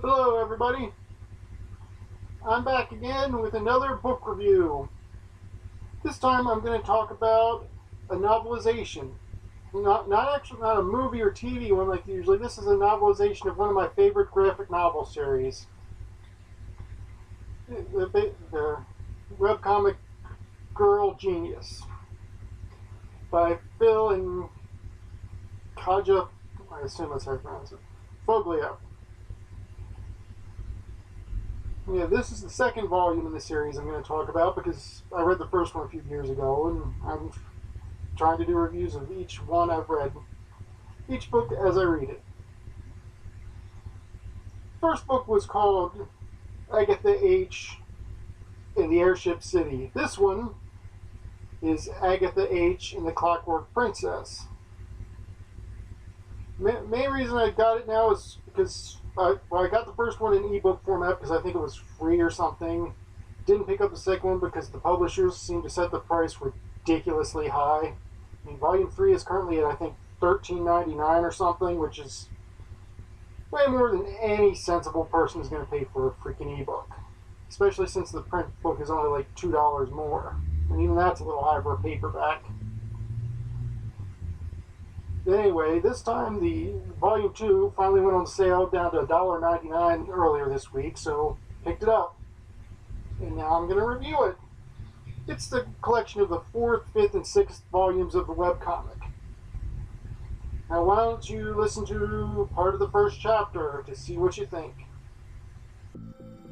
Hello everybody, I'm back again with another book review. This time I'm going to talk about a novelization. Not a movie or TV one like usually. This is a novelization of one of my favorite graphic novel series. The webcomic Girl Genius by Phil and Kaja, I assume that's how you pronounce it, Foglio. Yeah, this is the second volume in the series I'm going to talk about because I read the first one a few years ago and I'm trying to do reviews of each one I've read, each book as I read it. First book was called Agatha H in the Airship City. This one is Agatha H in the Clockwork Princess. Main reason I got it now is because I got the first one in ebook format because I think it was free or something. Didn't pick up the second one because the publishers seem to set the price ridiculously high. I mean, volume 3 is currently at I think $13.99 or something, which is way more than any sensible person is going to pay for a freaking ebook. Especially since the print book is only like $2 more. And even that's a little high for a paperback. But anyway, this time the volume 2 finally went on sale down to $1.99 earlier this week, so picked it up. And now I'm going to review it. It's the collection of the 4th, 5th, and 6th volumes of the webcomic. Now why don't you listen to part of the first chapter to see what you think.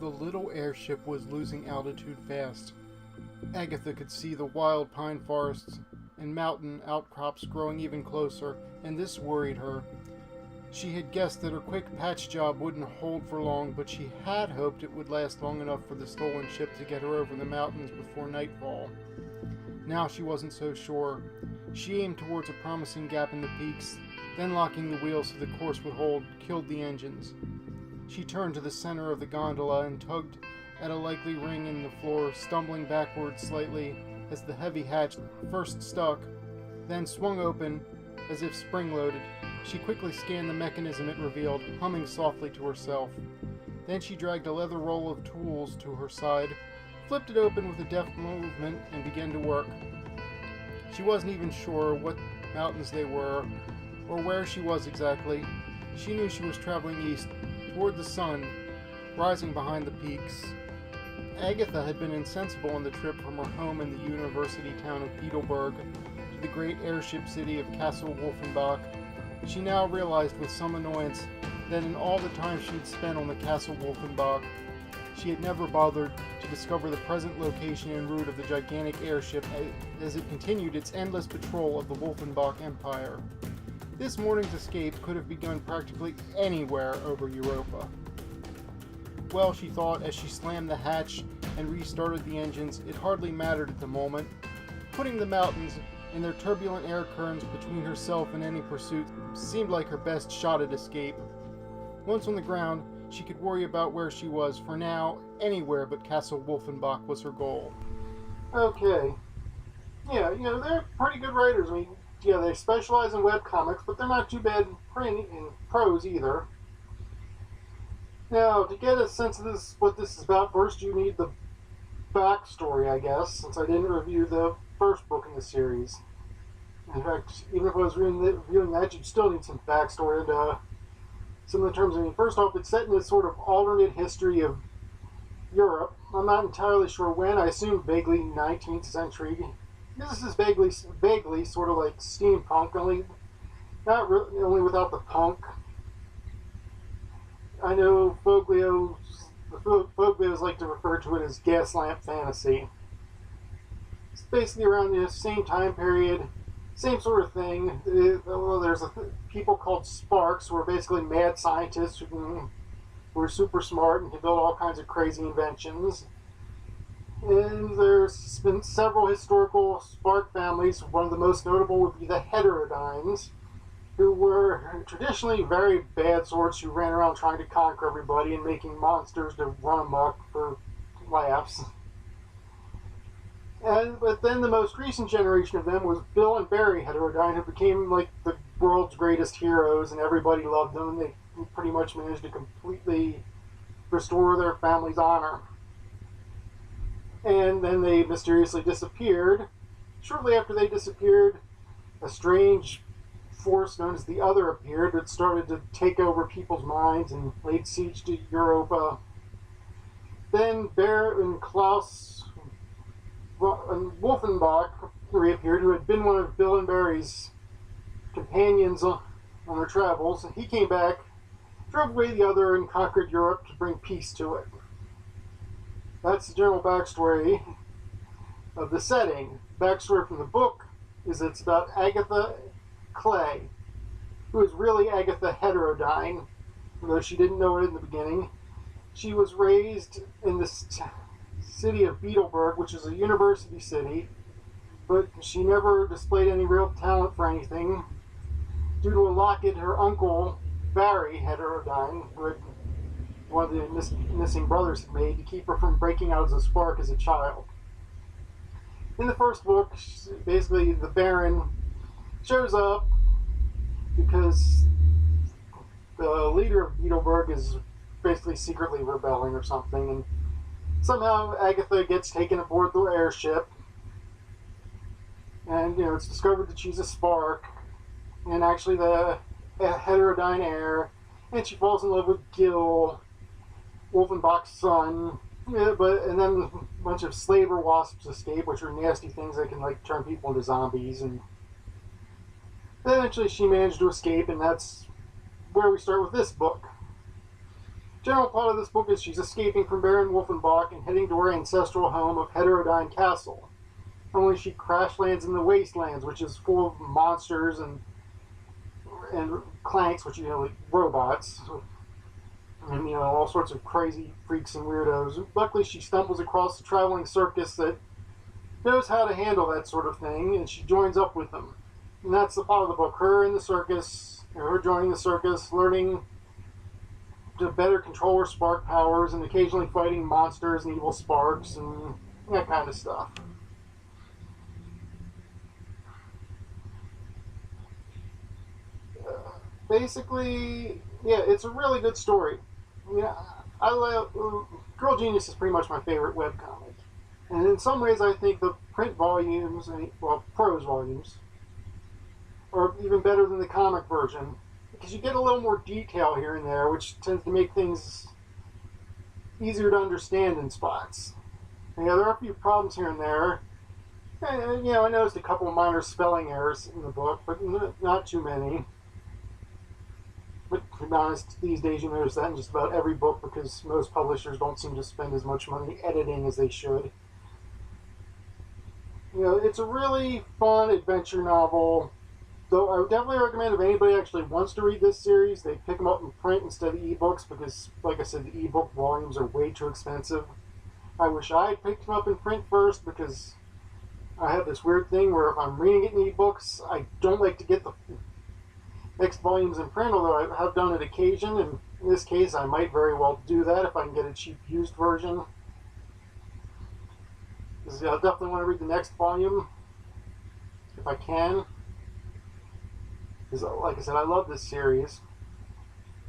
The little airship was losing altitude fast. Agatha could see the wild pine forests and mountain outcrops growing even closer, and this worried her. She had guessed that her quick patch job wouldn't hold for long, but she had hoped it would last long enough for the stolen ship to get her over the mountains before nightfall. Now she wasn't so sure. She aimed towards a promising gap in the peaks, then locking the wheel so the course would hold, killed the engines. She turned to the center of the gondola and tugged at a likely ring in the floor, stumbling backwards slightly as the heavy hatch first stuck, then swung open as if spring-loaded. She quickly scanned the mechanism it revealed, humming softly to herself. Then she dragged a leather roll of tools to her side, flipped it open with a deft movement, and began to work. She wasn't even sure what mountains they were, or where she was exactly. She knew she was traveling east, toward the sun, rising behind the peaks. Agatha had been insensible on the trip from her home in the university town of Heidelberg to the great airship city of Castle Wolfenbach. She now realized with some annoyance that in all the time she'd spent on the Castle Wolfenbach, she had never bothered to discover the present location and route of the gigantic airship as it continued its endless patrol of the Wolfenbach Empire. This morning's escape could have begun practically anywhere over Europa. Well, she thought as she slammed the hatch and restarted the engines, it hardly mattered at the moment. Putting the mountains and their turbulent air currents between herself and any pursuit seemed like her best shot at escape. Once on the ground, she could worry about where she was. For now, anywhere but Castle Wolfenbach was her goal. Okay. Yeah, they're pretty good writers. I mean, yeah, they specialize in webcomics, but they're not too bad in print and prose either. Now, to get a sense of what this is about, first you need the backstory, I guess, since I didn't review the first book in the series. In fact, even if I was reviewing that, you'd still need some backstory and some of the terms. I mean, first off, it's set in this sort of alternate history of Europe. I'm not entirely sure when. I assume vaguely 19th century. This is vaguely sort of like steampunk, only without the punk. I know Foglios like to refer to it as gaslamp fantasy. It's basically around the same time period, same sort of thing. There's people called sparks who are basically mad scientists who are super smart and can build all kinds of crazy inventions. And there's been several historical spark families. One of the most notable would be the heterodynes, who were traditionally very bad sorts who ran around trying to conquer everybody and making monsters to run amok for laughs. But then the most recent generation of them was Bill and Barry Heterodyne, who became like world's greatest heroes, and everybody loved them. And they pretty much managed to completely restore their family's honor. And then they mysteriously disappeared. Shortly after they disappeared, a strange force known as the Other appeared. It started to take over people's minds and laid siege to Europa. Then Bear and Klaus and Wolfenbach reappeared, who had been one of Bill and Barry's companions on their travels. He came back, drove away the Other, and conquered Europe to bring peace to it. That's the general backstory of the setting. Backstory from the book is it's about Agatha Clay, who is really Agatha Heterodyne, although she didn't know it in the beginning. She was raised in the city of Beetleburg, which is a university city, but she never displayed any real talent for anything due to a locket her uncle Barry Heterodyne, who had one of the missing brothers, had made to keep her from breaking out as a spark as a child. In the first book, basically the Baron shows up because the leader of Beetleburg is basically secretly rebelling or something, and somehow Agatha gets taken aboard the airship, and it's discovered that she's a spark, and actually the heterodyne heir, and she falls in love with Gil, Wolfenbach's son. And then a bunch of slaver wasps escape, which are nasty things that can turn people into zombies, and eventually she managed to escape, and that's where we start with this book. General plot of this book is she's escaping from Baron Wolfenbach and heading to her ancestral home of Heterodyne Castle. Only she crash lands in the wastelands, which is full of monsters and clanks, which like robots, and all sorts of crazy freaks and weirdos. Luckily, she stumbles across a traveling circus that knows how to handle that sort of thing, and she joins up with them. And that's the plot of the book: her in the circus, her joining the circus, learning to better control her spark powers, and occasionally fighting monsters and evil sparks and that kind of stuff. Basically, yeah, it's a really good story. I love Girl Genius is pretty much my favorite webcomic, and in some ways, I think the print volumes, prose volumes, are even better than the comic version, because you get a little more detail here and there, which tends to make things easier to understand in spots. There are a few problems here and there. And, I noticed a couple of minor spelling errors in the book, but not too many. But to be honest, these days you notice that in just about every book, because most publishers don't seem to spend as much money editing as they should. It's a really fun adventure novel. Though I would definitely recommend if anybody actually wants to read this series, they pick them up in print instead of ebooks, because, like I said, the ebook volumes are way too expensive. I wish I had picked them up in print first, because I have this weird thing where if I'm reading it in ebooks, I don't like to get the next volumes in print, although I have done it occasion, and in this case I might very well do that if I can get a cheap used version. Because I definitely want to read the next volume if I can. Because, like I said, I love this series.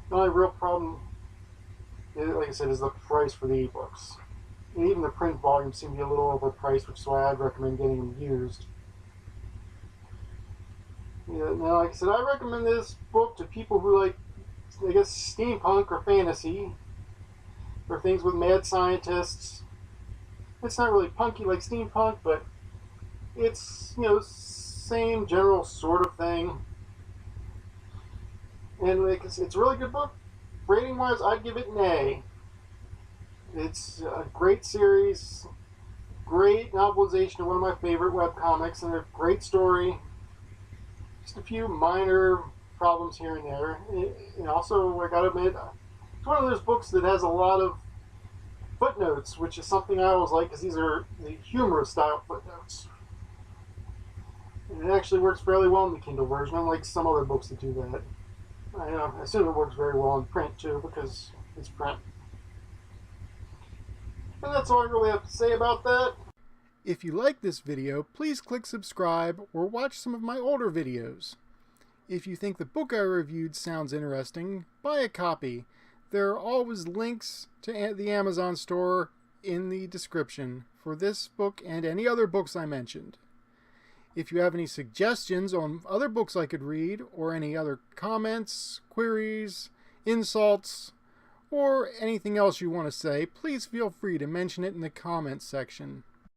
The only real problem, like I said, is the price for the ebooks. And even the print volumes seem to be a little overpriced, which is why I'd recommend getting them used. Now, like I said, I recommend this book to people who like, I guess, steampunk or fantasy, or things with mad scientists. It's not really punky like steampunk, but it's, same general sort of thing. And it's a really good book. Rating wise, I'd give it an A. It's a great series, great novelization of one of my favorite webcomics, and a great story. Just a few minor problems here and there. And also, I gotta admit, it's one of those books that has a lot of footnotes, which is something I always like, because these are the humorous style footnotes. And it actually works fairly well in the Kindle version, unlike some other books that do that. I assume it works very well in print too, because it's print. And that's all I really have to say about that. If you like this video, please click subscribe or watch some of my older videos. If you think the book I reviewed sounds interesting, buy a copy. There are always links to the Amazon store in the description for this book and any other books I mentioned. If you have any suggestions on other books I could read, or any other comments, queries, insults, or anything else you want to say, please feel free to mention it in the comments section.